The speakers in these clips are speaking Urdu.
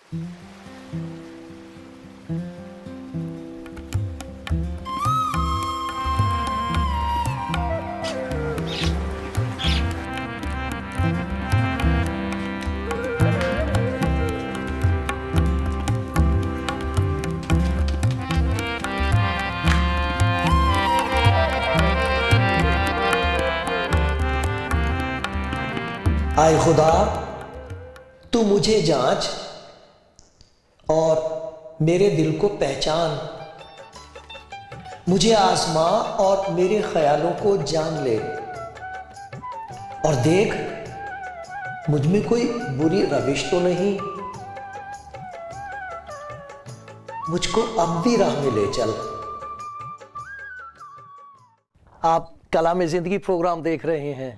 آئے خدا تو مجھے جانچ اور میرے دل کو پہچان، مجھے آزما اور میرے خیالوں کو جان لے، اور دیکھ مجھ میں کوئی بری روش تو نہیں، مجھ کو اب بھی راہ میں لے چل۔ آپ کلام زندگی پروگرام دیکھ رہے ہیں۔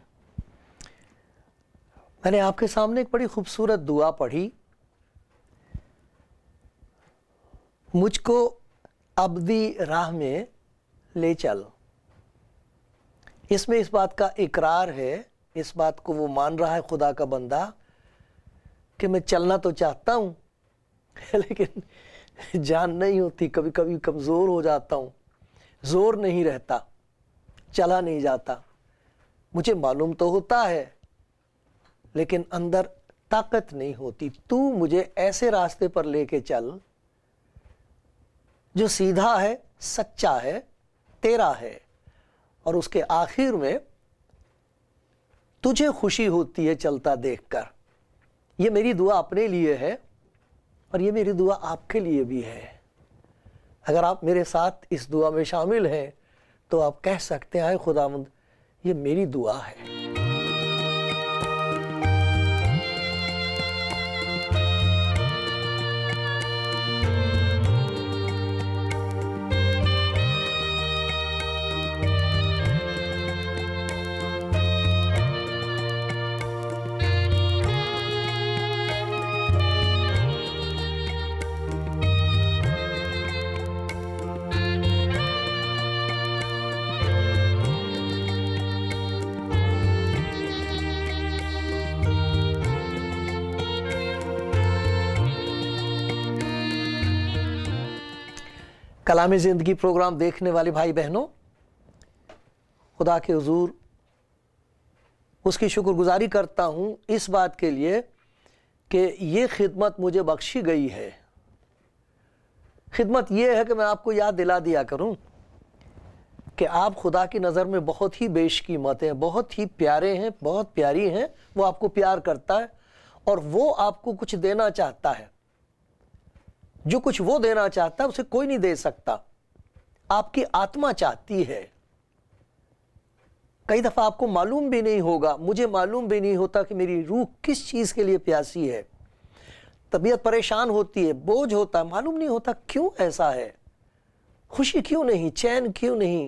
میں نے آپ کے سامنے ایک بڑی خوبصورت دعا پڑھی، مجھ کو ابدی راہ میں لے چل۔ اس میں اس بات کا اقرار ہے، اس بات کو وہ مان رہا ہے خدا کا بندہ کہ میں چلنا تو چاہتا ہوں لیکن جان نہیں ہوتی، کبھی کبھی کمزور ہو جاتا ہوں، زور نہیں رہتا، چلا نہیں جاتا۔ مجھے معلوم تو ہوتا ہے لیکن اندر طاقت نہیں ہوتی۔ تو مجھے ایسے راستے پر لے کے چل جو سیدھا ہے، سچا ہے، تیرا ہے، اور اس کے آخر میں تجھے خوشی ہوتی ہے چلتا دیکھ کر۔ یہ میری دعا اپنے لیے ہے اور یہ میری دعا آپ کے لیے بھی ہے۔ اگر آپ میرے ساتھ اس دعا میں شامل ہیں تو آپ کہہ سکتے ہیں خداوند یہ میری دعا ہے۔ کلام زندگی پروگرام دیکھنے والے بھائی بہنوں، خدا کے حضور اس کی شکر گزاری کرتا ہوں اس بات کے لیے کہ یہ خدمت مجھے بخشی گئی ہے۔ خدمت یہ ہے کہ میں آپ کو یاد دلا دیا کروں کہ آپ خدا کی نظر میں بہت ہی بیش قیمت ہیں، بہت ہی پیارے ہیں، بہت پیاری ہیں۔ وہ آپ کو پیار کرتا ہے اور وہ آپ کو کچھ دینا چاہتا ہے۔ جو کچھ وہ دینا چاہتا ہے اسے کوئی نہیں دے سکتا۔ آپ کی آتما چاہتی ہے۔ کئی دفعہ آپ کو معلوم بھی نہیں ہوگا، مجھے معلوم بھی نہیں ہوتا کہ میری روح کس چیز کے لیے پیاسی ہے۔ طبیعت پریشان ہوتی ہے، بوجھ ہوتا ہے، معلوم نہیں ہوتا کیوں ایسا ہے، خوشی کیوں نہیں، چین کیوں نہیں،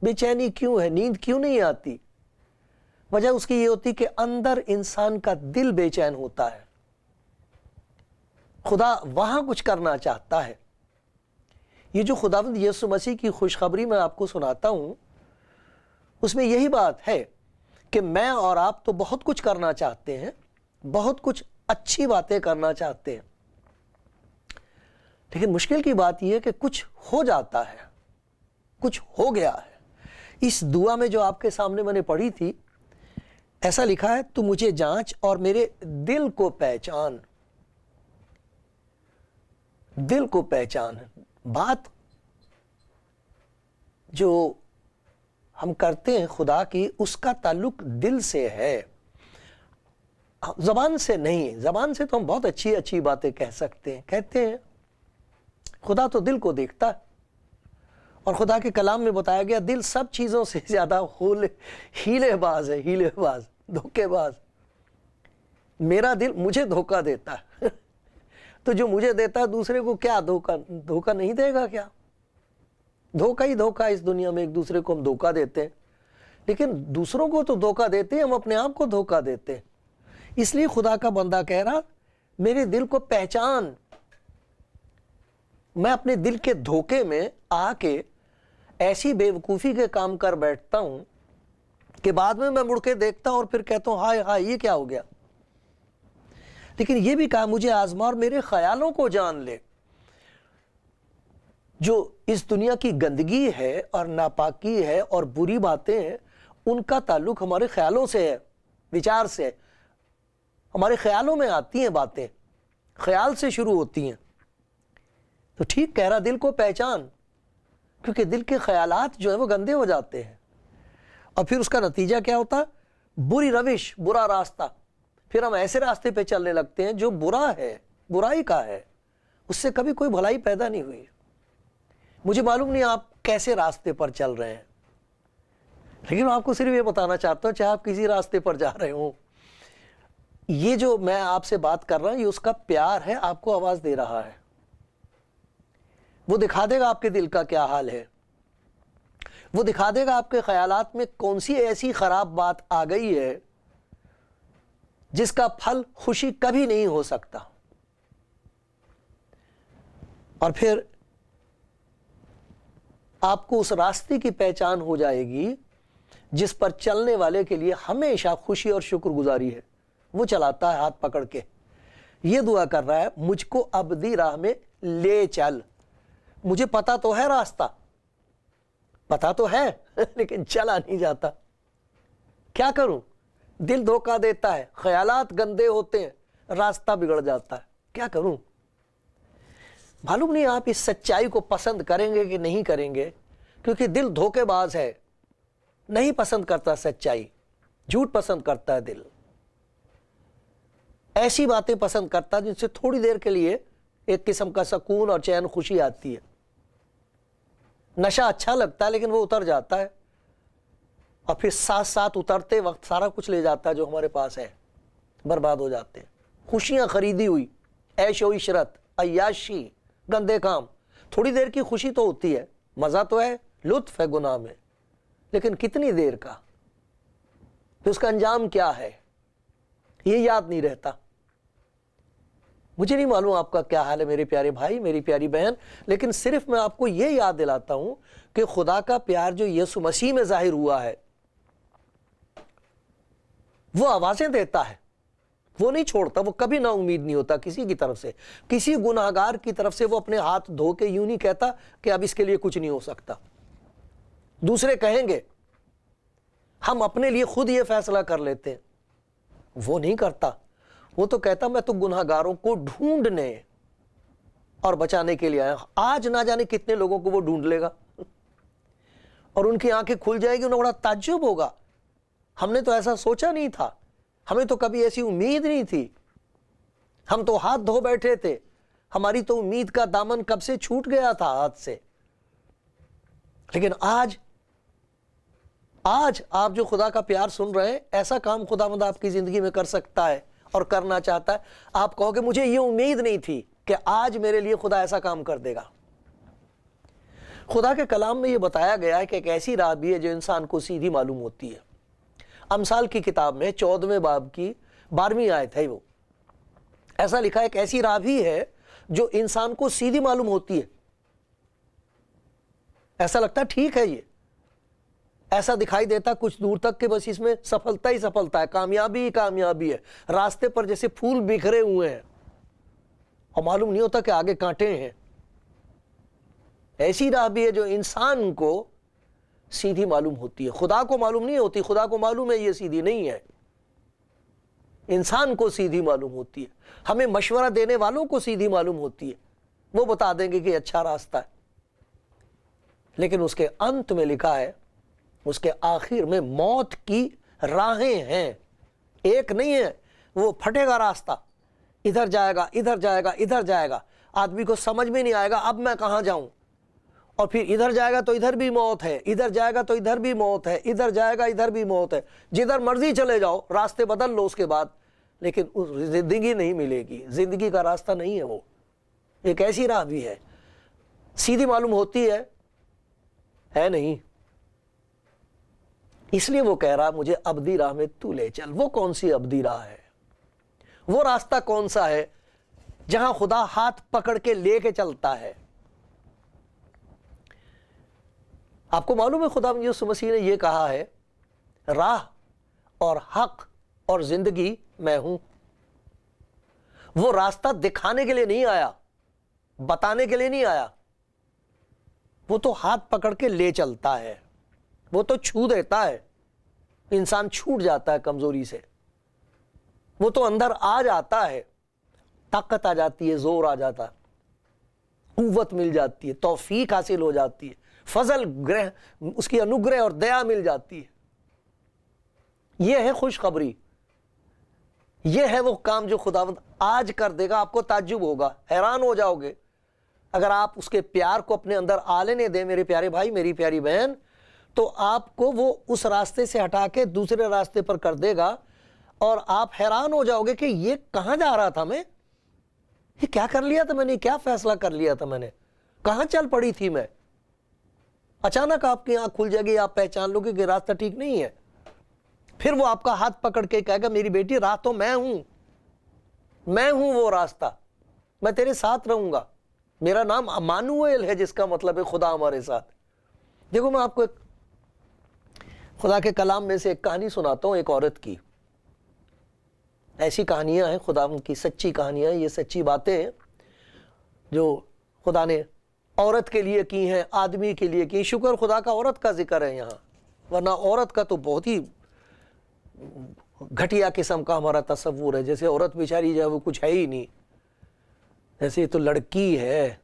بے چینی کیوں ہے، نیند کیوں نہیں آتی۔ وجہ اس کی یہ ہوتی کہ اندر انسان کا دل بے چین ہوتا ہے۔ خدا وہاں کچھ کرنا چاہتا ہے۔ یہ جو خداوند یسوع مسیح کی خوشخبری میں آپ کو سناتا ہوں، اس میں یہی بات ہے کہ میں اور آپ تو بہت کچھ کرنا چاہتے ہیں، بہت کچھ اچھی باتیں کرنا چاہتے ہیں، لیکن مشکل کی بات یہ ہے کہ کچھ ہو جاتا ہے، کچھ ہو گیا ہے۔ اس دعا میں جو آپ کے سامنے میں نے پڑھی تھی، ایسا لکھا ہے تو مجھے جانچ اور میرے دل کو پہچان۔ دل کو پہچان، بات جو ہم کرتے ہیں خدا کی، اس کا تعلق دل سے ہے، زبان سے نہیں۔ زبان سے تو ہم بہت اچھی اچھی باتیں کہہ سکتے ہیں، کہتے ہیں، خدا تو دل کو دیکھتا ہے۔ اور خدا کے کلام میں بتایا گیا دل سب چیزوں سے زیادہ ہیلے باز ہے، ہیلے باز، دھوکے باز۔ میرا دل مجھے دھوکہ دیتا ہے تو جو مجھے دیتا ہے دوسرے کو کیا دھوکہ نہیں دے گا کیا؟ دھوکہ ہی دھوکہ، اس دنیا میں ایک دوسرے کو ہم دھوکہ دیتے ہیں، لیکن دوسروں کو تو دھوکہ دیتے ہیں، ہم اپنے آپ کو دھوکہ دیتے ہیں۔ اس لیے خدا کا بندہ کہہ رہا میرے دل کو پہچان۔ میں اپنے دل کے دھوکے میں آ کے ایسی بے وقوفی کے کام کر بیٹھتا ہوں کہ بعد میں مڑ کے دیکھتا ہوں اور پھر کہتا ہوں ہائے ہائے یہ کیا ہو گیا۔ لیکن یہ بھی کہا مجھے آزما اور میرے خیالوں کو جان لے. جو اس دنیا کی گندگی ہے اور ناپاکی ہے اور بری باتیں ہیں ان کا تعلق ہمارے خیالوں سے ہے, وچار سے. ہمارے خیالوں میں آتی ہیں باتیں, خیال سے شروع ہوتی ہیں. تو ٹھیک کہہ رہا, دل کو پہچان, کیونکہ دل کے خیالات جو ہیں وہ گندے ہو جاتے ہیں اور پھر اس کا نتیجہ کیا ہوتا ہے؟ بری روش, برا راستہ. پھر ہم ایسے راستے پہ چلنے لگتے ہیں جو برا ہے, برائی کا ہے, اس سے کبھی کوئی بھلائی پیدا نہیں ہوئی. مجھے معلوم نہیں آپ کیسے راستے پر چل رہے ہیں, لیکن میں آپ کو صرف یہ بتانا چاہتا ہوں چاہے آپ کسی راستے پر جا رہے ہوں, یہ جو میں آپ سے بات کر رہا ہوں یہ اس کا پیار ہے, آپ کو آواز دے رہا ہے. وہ دکھا دے گا آپ کے دل کا کیا حال ہے, وہ دکھا دے گا آپ کے خیالات میں کون سی ایسی خراب بات آ گئی ہے جس کا پھل خوشی کبھی نہیں ہو سکتا. اور پھر آپ کو اس راستے کی پہچان ہو جائے گی جس پر چلنے والے کے لیے ہمیشہ خوشی اور شکر گزاری ہے. وہ چلاتا ہے ہاتھ پکڑ کے, یہ دعا کر رہا ہے مجھ کو ابدی راہ میں لے چل. مجھے پتا تو ہے راستہ, پتا تو ہے لیکن چلا نہیں جاتا. کیا کروں؟ دل دھوکہ دیتا ہے, خیالات گندے ہوتے ہیں, راستہ بگڑ جاتا ہے. کیا کروں؟ معلوم نہیں آپ اس سچائی کو پسند کریں گے کہ نہیں کریں گے, کیونکہ دل دھوکے باز ہے, نہیں پسند کرتا سچائی, جھوٹ پسند کرتا ہے دل. ایسی باتیں پسند کرتا جن سے تھوڑی دیر کے لیے ایک قسم کا سکون اور چین خوشی آتی ہے. نشہ اچھا لگتا ہے لیکن وہ اتر جاتا ہے, اور پھر ساتھ ساتھ اترتے وقت سارا کچھ لے جاتا ہے جو ہمارے پاس ہے, برباد ہو جاتے ہیں. خوشیاں خریدی ہوئی, عیش و عشرت, عیاشی, گندے کام. تھوڑی دیر کی خوشی تو ہوتی ہے, مزہ تو ہے, لطف ہے گناہ میں, لیکن کتنی دیر کا؟ پھر اس کا انجام کیا ہے یہ یاد نہیں رہتا. مجھے نہیں معلوم آپ کا کیا حال ہے میرے پیارے بھائی, میری پیاری بہن, لیکن صرف میں آپ کو یہ یاد دلاتا ہوں کہ خدا کا پیار جو یسوع مسیح میں ظاہر ہوا ہے وہ آوازیں دیتا ہے, وہ نہیں چھوڑتا, وہ کبھی نا امید نہیں ہوتا کسی کی طرف سے. کسی گناہگار کی طرف سے وہ اپنے ہاتھ دھو کے یوں نہیں کہتا کہ اب اس کے لیے کچھ نہیں ہو سکتا. دوسرے کہیں گے, ہم اپنے لیے خود یہ فیصلہ کر لیتے ہیں. وہ نہیں کرتا, وہ تو کہتا میں تو گناہگاروں کو ڈھونڈنے اور بچانے کے لیے آیا. آج نہ جانے کتنے لوگوں کو وہ ڈھونڈ لے گا اور ان کی آنکھیں کھل جائے گی, انہیں بڑا تعجب ہوگا, ہم نے تو ایسا سوچا نہیں تھا, ہمیں تو کبھی ایسی امید نہیں تھی, ہم تو ہاتھ دھو بیٹھے تھے, ہماری تو امید کا دامن کب سے چھوٹ گیا تھا ہاتھ سے. لیکن آج آپ جو خدا کا پیار سن رہے ہیں, ایسا کام خداوند آپ کی زندگی میں کر سکتا ہے اور کرنا چاہتا ہے. آپ کہو کہ مجھے یہ امید نہیں تھی کہ آج میرے لیے خدا ایسا کام کر دے گا. خدا کے کلام میں یہ بتایا گیا ہے کہ ایک ایسی راہ بھی ہے جو انسان کو سیدھی معلوم ہوتی ہے. امثال کی کتاب میں 14ویں باب کی 12ویں آیت ہے, وہ ایسا لکھا ہے ایک ایسی راہ بھی ہے جو انسان کو سیدھی معلوم ہوتی ہے. ایسا لگتا ہے ٹھیک ہے, یہ ایسا دکھائی دیتا کچھ دور تک کہ بس اس میں سفلتا ہی سفلتا ہے, کامیابی ہی کامیابی ہے, راستے پر جیسے پھول بکھرے ہوئے ہیں اور معلوم نہیں ہوتا کہ آگے کانٹے ہیں. ایسی راہ بھی ہے جو انسان کو سیدھی معلوم ہوتی ہے, خدا کو معلوم نہیں ہوتی. خدا کو معلوم ہے یہ سیدھی نہیں ہے, انسان کو سیدھی معلوم ہوتی ہے. ہمیں مشورہ دینے والوں کو سیدھی معلوم ہوتی ہے, وہ بتا دیں گے کہ اچھا راستہ ہے, لیکن اس کے انت میں لکھا ہے, اس کے آخر میں موت کی راہیں ہیں, ایک نہیں ہے. وہ پھٹے گا راستہ, ادھر جائے گا, ادھر جائے گا, ادھر جائے گا, آدمی کو سمجھ میں نہیں آئے گا اب میں کہاں جاؤں. اور پھر ادھر جائے گا تو ادھر بھی موت ہے, ادھر جائے گا تو ادھر بھی موت ہے, ادھر جائے گا ادھر بھی موت ہے. جدھر مرضی چلے جاؤ, راستے بدل لو اس کے بعد, لیکن زندگی نہیں ملے گی. زندگی کا راستہ نہیں ہے وہ. ایک ایسی راہ بھی ہے, سیدھی معلوم ہوتی ہے نہیں. اس لیے وہ کہہ رہا مجھے ابدی راہ میں تو لے چل. وہ کون سی ابدی راہ ہے؟ وہ راستہ کون سا ہے جہاں خدا ہاتھ پکڑ کے لے کے چلتا ہے؟ آپ کو معلوم ہے خدا یسوع مسیح نے یہ کہا ہے, راہ اور حق اور زندگی میں ہوں. وہ راستہ دکھانے کے لیے نہیں آیا، بتانے کے لیے نہیں آیا، وہ تو ہاتھ پکڑ کے لے چلتا ہے، وہ تو چھو دیتا ہے، انسان چھوٹ جاتا ہے کمزوری سے، وہ تو اندر آ جاتا ہے، طاقت آ جاتی ہے، زور آ جاتا ہے، قوت مل جاتی ہے، توفیق حاصل ہو جاتی ہے، فضل گرہ، اس کی انوگرہ اور دیا مل جاتی ہے۔ یہ ہے خوشخبری، یہ ہے وہ کام جو خداوند آج کر دے گا۔ آپ کو تعجب ہوگا، حیران ہو جاؤ گے اگر آپ اس کے پیار کو اپنے اندر آ لینے دیں میرے پیارے بھائی، میری پیاری بہن، تو آپ کو وہ اس راستے سے ہٹا کے دوسرے راستے پر کر دے گا، اور آپ حیران ہو جاؤ گے کہ یہ کہاں جا رہا تھا میں، یہ کیا کر لیا تھا میں نے، کیا فیصلہ کر لیا تھا میں نے، کہاں چل پڑی تھی میں۔ اچانک آپ کی آنکھ کھل جائے گی، آپ پہچان لو گے کہ راستہ ٹھیک نہیں ہے۔ پھر وہ آپ کا ہاتھ پکڑ کے کہے گا میری بیٹی راہ تو میں ہوں وہ راستہ، میں تیرے ساتھ رہوں گا، میرا نام امانوئیل ہے، جس کا مطلب ہے خدا ہمارے ساتھ۔ دیکھو میں آپ کو ایک خدا کے کلام میں سے ایک کہانی سناتا ہوں، ایک عورت کی۔ ایسی کہانیاں ہیں خدا کی سچی کہانیاں، یہ سچی باتیں ہیں جو خدا نے عورت کے لیے کی ہیں، آدمی کے لیے کی۔ شکر خدا کا عورت کا ذکر ہے یہاں، ورنہ عورت کا تو بہت ہی گھٹیا قسم کا ہمارا تصور ہے، جیسے عورت بیچاری جو ہے وہ کچھ ہے ہی نہیں، جیسے یہ تو لڑکی ہے،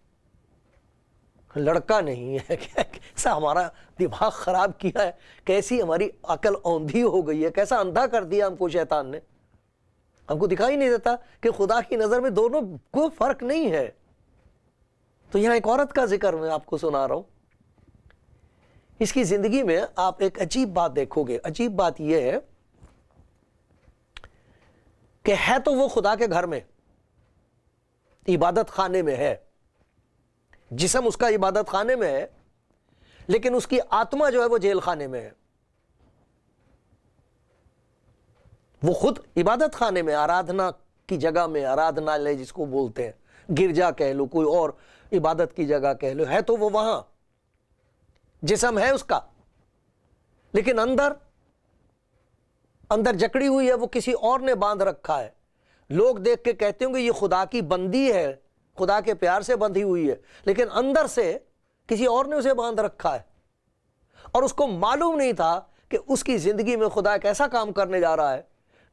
لڑکا نہیں ہے۔ کیسا ہمارا دماغ خراب کیا ہے، کیسی ہماری عقل اوندھی ہو گئی ہے، کیسا اندھا کر دیا ہم کو شیطان نے، ہم کو دکھائی نہیں دیتا کہ خدا کی نظر میں دونوں کو فرق نہیں ہے۔ تو یہاں ایک عورت کا ذکر میں آپ کو سنا رہا ہوں۔ اس کی زندگی میں آپ ایک عجیب بات دیکھو گے۔ عجیب بات یہ ہے کہ ہے تو وہ خدا کے گھر میں، عبادت خانے میں ہے، جسم اس کا عبادت خانے میں ہے، لیکن اس کی آتما جو ہے وہ جیل خانے میں ہے۔ وہ خود عبادت خانے میں، آرادھنا کی جگہ میں، آرادھنالیہ جس کو بولتے ہیں، گرجا کہہ لو، کوئی اور عبادت کی جگہ کہہ لو، ہے تو وہ وہاں، جسم ہے اس کا، لیکن اندر جکڑی ہوئی ہے، وہ کسی اور نے باندھ رکھا ہے۔ لوگ دیکھ کے کہتے ہوں گے یہ خدا کی بندی ہے، خدا کے پیار سے بندھی ہوئی ہے، لیکن اندر سے کسی اور نے اسے باندھ رکھا ہے، اور اس کو معلوم نہیں تھا کہ اس کی زندگی میں خدا ایک ایسا کام کرنے جا رہا ہے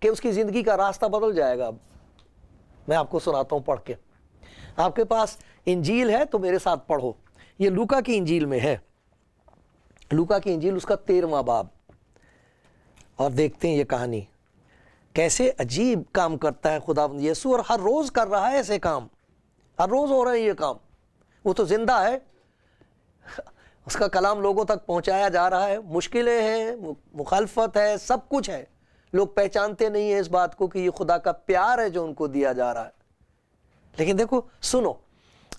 کہ اس کی زندگی کا راستہ بدل جائے گا۔ اب میں آپ کو سناتا ہوں پڑھ کے۔ آپ کے پاس انجیل ہے تو میرے ساتھ پڑھو، یہ لوکا کی انجیل میں ہے، لوکا کی انجیل اس کا 13واں باب، اور دیکھتے ہیں یہ کہانی کیسے عجیب کام کرتا ہے خدا یسوع، اور ہر روز کر رہا ہے ایسے کام، ہر روز ہو رہے ہیں یہ کام۔ وہ تو زندہ ہے، اس کا کلام لوگوں تک پہنچایا جا رہا ہے، مشکلیں ہیں، مخالفت ہے، سب کچھ ہے، لوگ پہچانتے نہیں ہیں اس بات کو کہ یہ خدا کا پیار ہے جو ان کو دیا جا رہا ہے۔ لیکن دیکھو سنو،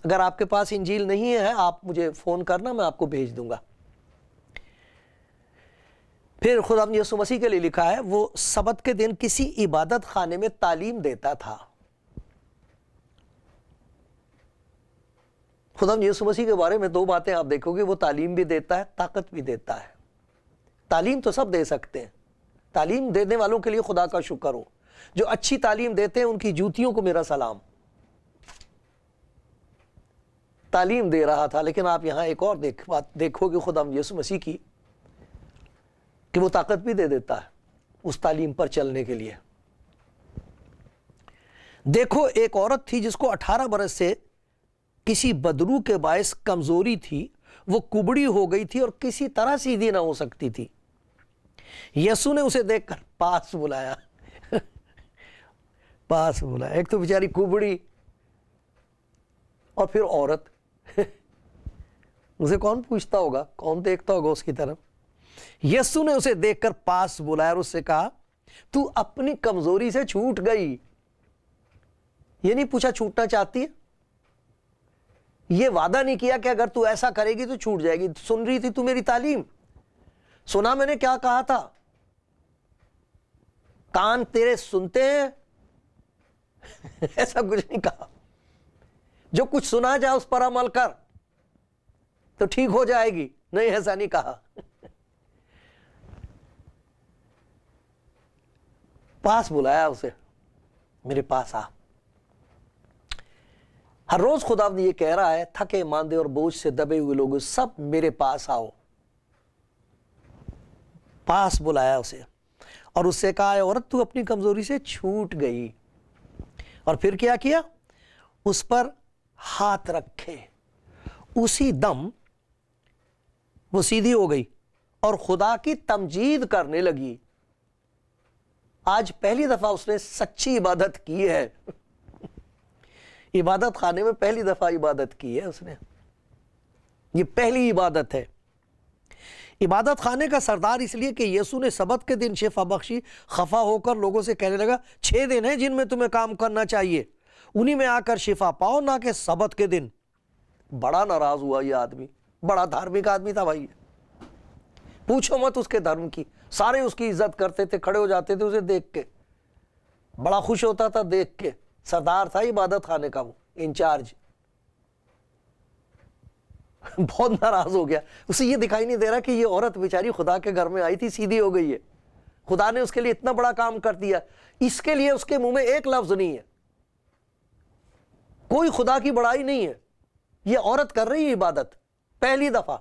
اگر آپ کے پاس انجیل نہیں ہے آپ مجھے فون کرنا، میں آپ کو بھیج دوں گا۔ پھر خدا یسوع مسیح کے لیے لکھا ہے، وہ سبت کے دن کسی عبادت خانے میں تعلیم دیتا تھا۔ خدا یسوع مسیح کے بارے میں دو باتیں آپ دیکھو گے، وہ تعلیم بھی دیتا ہے، طاقت بھی دیتا ہے۔ تعلیم تو سب دے سکتے ہیں، تعلیم دینے والوں کے لیے خدا کا شکر ہو، جو اچھی تعلیم دیتے ہیں ان کی جوتیوں کو میرا سلام۔ تعلیم دے رہا تھا، لیکن آپ یہاں ایک اور بات دیکھو گے خدا یسوع مسیح کی، کہ وہ طاقت بھی دے دیتا ہے اس تعلیم پر چلنے کے لیے۔ دیکھو ایک عورت تھی جس کو 18 برس سے کسی بدرو کے باعث کمزوری تھی، وہ کبڑی ہو گئی تھی اور کسی طرح سیدھی نہ ہو سکتی تھی۔ یسوع نے اسے دیکھ کر پاس بلایا، پاس بلایا۔ ایک تو بیچاری کبڑی اور پھر عورت، اسے کون پوچھتا ہوگا، کون دیکھتا ہوگا اس کی طرف۔ یسوع نے اسے دیکھ کر پاس بلایا اور اس سے کہا تو اپنی کمزوری سے چھوٹ گئی۔ یہ نہیں پوچھا چھوٹنا چاہتی ہے، یہ وعدہ نہیں کیا کہ اگر تو ایسا کرے گی تو چھوٹ جائے گی۔ سن رہی تھی تو میری تعلیم، سنا میں نے کیا کہا تھا، کان تیرے سنتے ہیں، ایسا کچھ نہیں کہا۔ جو کچھ سنا جائے اس پر عمل کر تو ٹھیک ہو جائے گی، نہیں ایسا نہیں کہا۔ پاس بلایا اسے، میرے پاس آ۔ ہر روز خداوند یہ کہہ رہا ہے تھکے ماندے اور بوجھ سے دبے ہوئے لوگوں سب میرے پاس آؤ. پاس بلایا اسے اور اس سے کہا عورت تو اپنی کمزوری سے چھوٹ گئی. اور پھر کیا کیا؟ اس پر ہاتھ رکھے. اسی دم وہ سیدھی ہو گئی اور خدا کی تمجید کرنے لگی. آج پہلی دفعہ اس نے سچی عبادت کی ہے. عبادت خانے میں پہلی دفعہ عبادت کی ہے اس نے. یہ پہلی عبادت ہے. عبادت خانے کا سردار اس لیے کہ یسوع نے سبت کے دن شفا بخشی. خفا ہو کر لوگوں سے کہنے لگا 6 دن ہیں جن میں تمہیں کام کرنا چاہیے, انہی میں آ کر شفا پاؤ, نہ کہ سبت کے دن. بڑا ناراض ہوا یہ آدمی. بڑا دھارمک آدمی تھا بھائی, پوچھو مت اس کے دھرم کی. سارے اس کی عزت کرتے تھے, کھڑے ہو جاتے تھے اسے دیکھ کے, بڑا خوش ہوتا تھا دیکھ کے. سردار تھا عبادت خانے کا, وہ انچارج. بہت ناراض ہو گیا. اسے یہ دکھائی نہیں دے رہا کہ یہ عورت بیچاری خدا کے گھر میں آئی تھی, سیدھی ہو گئی ہے. خدا نے اس کے لیے اتنا بڑا کام کر دیا, اس کے لیے اس کے منہ میں ایک لفظ نہیں ہے, کوئی خدا کی بڑائی نہیں ہے. یہ عورت کر رہی ہے عبادت پہلی دفعہ,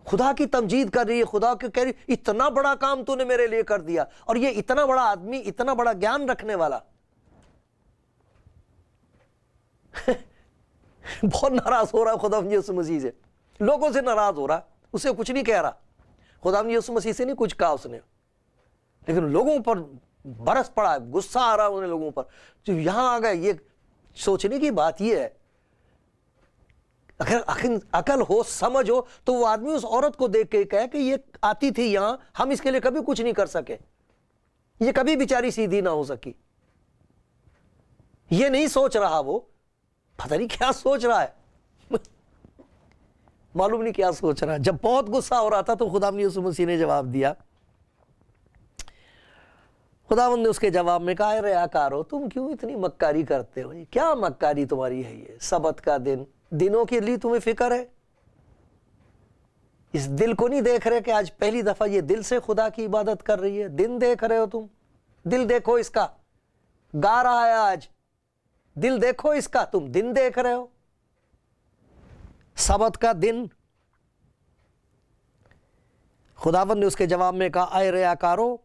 خدا کی تمجید کر رہی ہے, خدا کے کہہ رہی اتنا بڑا کام تو نے میرے لیے کر دیا. اور یہ اتنا بڑا آدمی, اتنا بڑا گیان رکھنے والا, بہت ناراض ہو رہا ہے خداوند یسوع مسیح سے. لوگوں سے ناراض ہو رہا, اسے کچھ نہیں کہہ رہا. خداوند یسوع مسیح سے نہیں کچھ کہا اس نے, لیکن لوگوں پر برس پڑا ہے, غصہ آ رہا ہے انہیں لوگوں پر جو یہاں آ گئے. یہ سوچنے کی بات یہ ہے, اگر عقل ہو, سمجھ ہو, تو وہ آدمی اس عورت کو دیکھ کے کہے کہ یہ آتی تھی یہاں, ہم اس کے لیے کبھی کچھ نہیں کر سکے, یہ کبھی بیچاری سیدھی نہ ہو سکی. یہ نہیں سوچ رہا, وہ پتہ نہیں کیا سوچ رہا ہے, معلوم نہیں کیا سوچ رہا ہے. جب بہت غصہ ہو رہا تھا تو خداوند یسوع مسیح نے جواب دیا. خداوند نے اس کے جواب میں کہا, اے ریاکارو, تم کیوں اتنی مکاری کرتے ہو؟ کیا مکاری تمہاری ہے؟ یہ سبت کا دن, دنوں کے لیے تمہیں فکر ہے؟ اس دل کو نہیں دیکھ رہے کہ آج پہلی دفعہ یہ دل سے خدا کی عبادت کر رہی ہے؟ دن دیکھ رہے ہو تم؟ دل دیکھو اس کا, گا رہا ہے آج, دل دیکھو اس کا, تم دن دیکھ رہے ہو. سبت کا دن. خداوند نے اس کے جواب میں کہا, اے ریاکارو,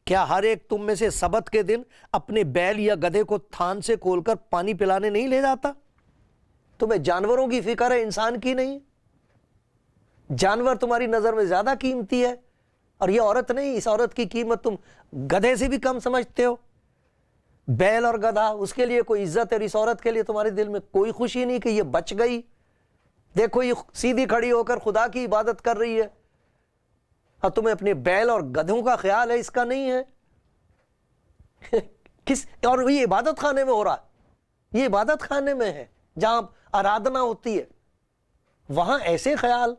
کیا ہر ایک تم میں سے سبت کے دن اپنے بیل یا گدھے کو تھان سے کھول کر پانی پلانے نہیں لے جاتا؟ تمہیں جانوروں کی فکر ہے, انسان کی نہیں. جانور تمہاری نظر میں زیادہ قیمتی ہے, اور یہ عورت نہیں. اس عورت کی قیمت تم گدھے سے بھی کم سمجھتے ہو. بیل اور گدھا, اس کے لیے کوئی عزت ہے, اور اس عورت کے لیے تمہارے دل میں کوئی خوشی نہیں کہ یہ بچ گئی. دیکھو یہ سیدھی کھڑی ہو کر خدا کی عبادت کر رہی ہے, اور تمہیں اپنے بیل اور گدھوں کا خیال ہے, اس کا نہیں ہے. اور یہ عبادت خانے میں ہو رہا ہے, یہ عبادت خانے میں ہے جہاں آرادھنا ہوتی ہے, وہاں ایسے خیال.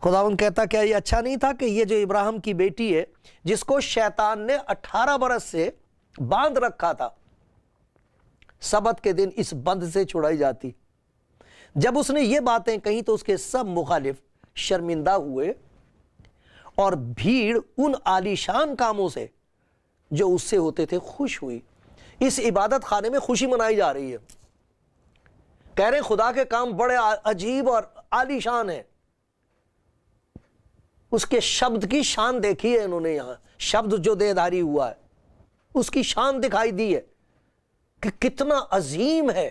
خداوند کہتا, کیا یہ اچھا نہیں تھا کہ یہ جو ابراہیم کی بیٹی ہے, جس کو شیطان نے 18 برس سے باندھ رکھا تھا, سبت کے دن اس بند سے چھڑائی جاتی؟ جب اس نے یہ باتیں کہیں تو اس کے سب مخالف شرمندہ ہوئے, اور بھیڑ ان عالیشان کاموں سے جو اس سے ہوتے تھے خوش ہوئی. اس عبادت خانے میں خوشی منائی جا رہی ہے. کہہ رہے ہیں خدا کے کام بڑے عجیب اور عالیشان ہیں. اس کے شبد کی شان دیکھی ہے انہوں نے, یہاں شبد جو دے دھاری ہوا ہے اس کی شان دکھائی دی ہے کہ کتنا عظیم ہے,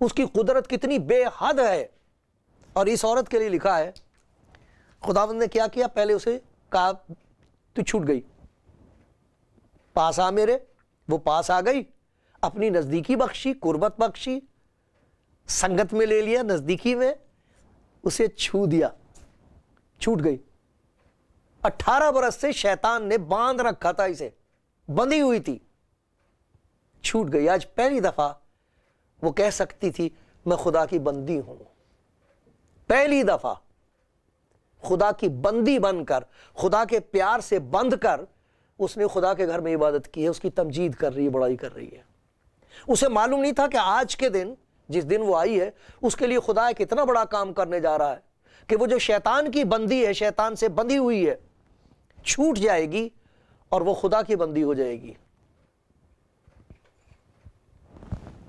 اس کی قدرت کتنی بے حد ہے. اور اس عورت کے لیے لکھا ہے, خداوند نے کیا کیا؟ پہلے اسے کہا تو چھوٹ گئی, پاس آ میرے. وہ پاس آ گئی, اپنی نزدیکی بخشی, قربت بخشی, سنگت میں لے لیا, نزدیکی میں اسے چھو دیا, چھوٹ گئی. 18 برس سے شیطان نے باندھ رکھا تھا, اسے بندھی ہوئی تھی, چھوٹ گئی. آج پہلی دفعہ وہ کہہ سکتی تھی میں خدا کی بندی ہوں. پہلی دفعہ خدا کی بندی بن کر, خدا کے پیار سے بندھ کر اس نے خدا کے گھر میں عبادت کی ہے, اس کی تمجید کر رہی ہے, بڑائی کر رہی ہے. اسے معلوم نہیں تھا کہ آج کے دن, جس دن وہ آئی ہے, اس کے لیے خدا ایک اتنا بڑا کام کرنے جا رہا ہے کہ وہ جو شیطان کی بندی ہے, شیطان سے بندھی ہوئی ہے, چھوٹ جائے گی اور وہ خدا کی بندی ہو جائے گی.